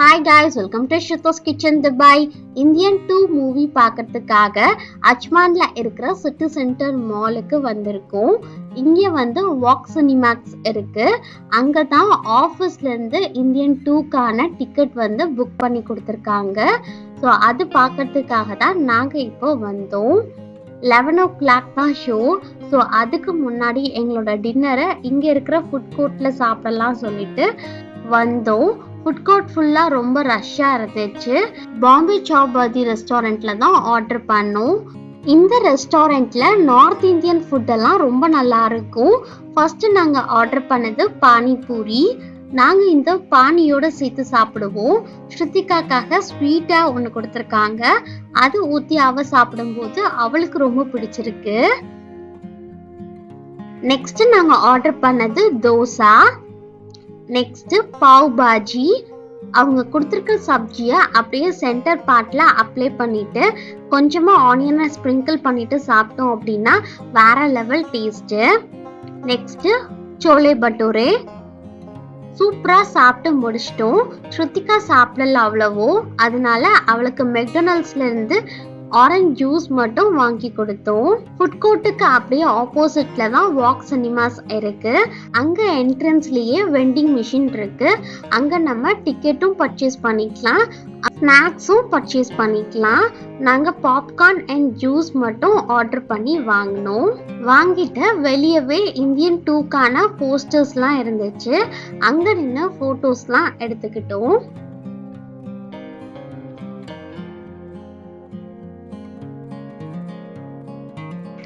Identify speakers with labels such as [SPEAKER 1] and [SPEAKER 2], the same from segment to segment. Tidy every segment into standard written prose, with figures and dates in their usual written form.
[SPEAKER 1] Hi guys, welcome to Shruto's Kitchen Dubai. Indian 2 movie பார்க்கறதுக்காக அஜ்மான்ல இருக்கிற city centre மாலுக்கு வந்திருக்கோம். இங்க வந்து வாக் சினிமாக்ஸ் இருக்கு. அங்க தான் ஆஃபீஸ்ல இருந்து இந்தியன் 2க்கான டிக்கெட் வந்து புக் பண்ணி கொடுத்துருக்காங்க. ஸோ அது பார்க்கறதுக்காக தான் நாங்க இப்போ வந்தோம். 11 o'clock தான் ஷோ. ஸோ அதுக்கு முன்னாடி எங்களோட டின்னரை இங்க இருக்கிற ஃபுட் கோர்ட்ல சாப்பிடலாம் சொல்லிட்டு வந்தோம். ஃபுட் கோர்ட் ஃபுல்லா ரொம்ப ரஷ்ஷா இருந்துச்சு. பாம்பே சாபாதி ரெஸ்டாரண்ட்ல தான் ஆர்டர் பண்ணோம். இந்த ரெஸ்டாரண்ட்ல நார்த் இந்தியன் ஃபுட் எல்லாம் ரொம்ப நல்லா இருக்கும். ஃபர்ஸ்ட் நாங்க ஆர்டர் பண்ணது பானிபூரி. நாங்க இந்த பானியோட சேர்த்து சாப்பிடுவோம். ஸ்ருத்திகாக்காக ஸ்வீட்டா ஒன்று கொடுத்துருக்காங்க. அது ஊத்தி அவ சாப்பிடும்போது அவளுக்கு ரொம்ப பிடிச்சிருக்கு. நெக்ஸ்ட் நாங்க ஆர்டர் பண்ணது தோசா. நெக்ஸ்ட் பாவ் பாஜி. அவங்க கொடுத்துருக்க சப்ஜியை அப்படியே சென்டர் பார்ட்ல அப்ளை பண்ணிட்டு கொஞ்சமா ஆனியனை ஸ்ப்ரிங்கிள் பண்ணிட்டு சாப்பிட்டோம் அப்படின்னா வேற level taste. Next chole bhature. சூப்பரா சாப்பிட்டு முடிச்சிட்டோம். ஸ்ருத்திகா சாப்பிடல அவ்வளவோ, அதனால அவளுக்கு மெக்டொனால்ட்ஸ்ல இருந்து ஆரஞ்சு ஜூஸ் மட்டும் வாங்கி கொடுத்தோம். ஃபுட் கோர்ட்டுக்கு அப்படியே ஆப்போசிட்ல தான் வாக் சினிமாஸ் இருக்கு. அங்க என்ட்ரன்ஸ்லயே வெண்டிங் மிஷின் இருக்கு. அங்க நம்ம டிக்கெட்டும் பர்ச்சேஸ் பண்ணிக்கலாம், ஸ்நாக்ஸும் பர்ச்சேஸ் பண்ணிக்கலாம். நாங்க பாப்கார்ன் அண்ட் ஜூஸ் மட்டும் ஆர்டர் பண்ணி வாங்கினோம். வாங்கிட்டு வெளியவே இந்தியன் 2க்கான போஸ்டர்ஸ்லாம் இருந்துச்சு. அங்க நின்று போட்டோஸ்லாம் எடுத்துக்கிட்டோம்.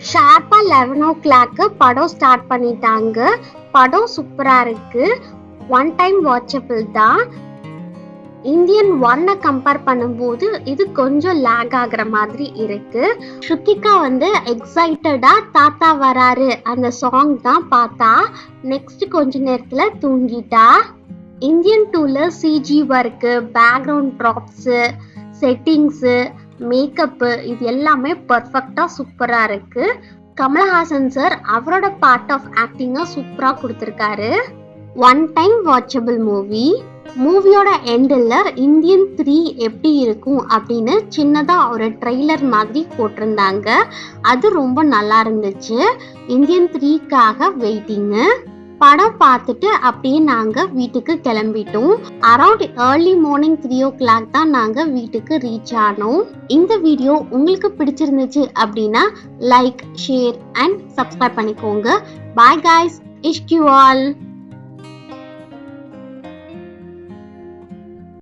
[SPEAKER 1] ஷார்ப்பா 11 o'clock படம் ஸ்டார்ட் பண்ணிட்டாங்க. படம் சூப்பரா இருக்கு. ஒன் டைம் வாட்சபிள் தான். இந்தியன் 1 கம்பேர் பண்ணும்போது இது கொஞ்சம் லேக் ஆகுற மாதிரி இருக்கு. ஸ்ருத்திகா வந்து எக்ஸைட்டடா தாத்தா வராரு அந்த சாங் தான் பார்த்தா. நெக்ஸ்ட் கொஞ்ச நேரத்துல தூங்கிட்டா. இந்தியன் 2ல CG work, background drops, settings, makeup இது எல்லாமே பர்ஃபெக்டா சூப்பரா இருக்கு. கமலஹாசன் சார் அவரோட பார்ட் ஆஃப் ஆக்டிங்க சூப்பரா கொடுத்திருக்காரு. One time watchable movie. மூவியோட எண்டில் இந்தியன் 3 எப்படி இருக்கும் அப்படின்னு சின்னதா ஒரு ட்ரெய்லர் மாதிரி போட்டிருந்தாங்க. அது ரொம்ப நல்லா இருந்துச்சு. இந்தியன் 3க்காக வெயிட்டிங். படம் பார்த்துட்டு அப்படியே நாங்க வீட்டுக்கு கிளம்பிட்டோம். அரௌண்ட் ஏர்லி மார்னிங் 3 o'clock தான் நாங்க வீட்டுக்கு ரீச் ஆனோம். இந்த வீடியோ உங்களுக்கு பிடிச்சிருந்துச்சு அப்படின்னா லைக், ஷேர் அண்ட் சப்ஸ்கிரைப் பண்ணிக்கோங்க. பாய் guys, இஷ்க் யூ ஆல்.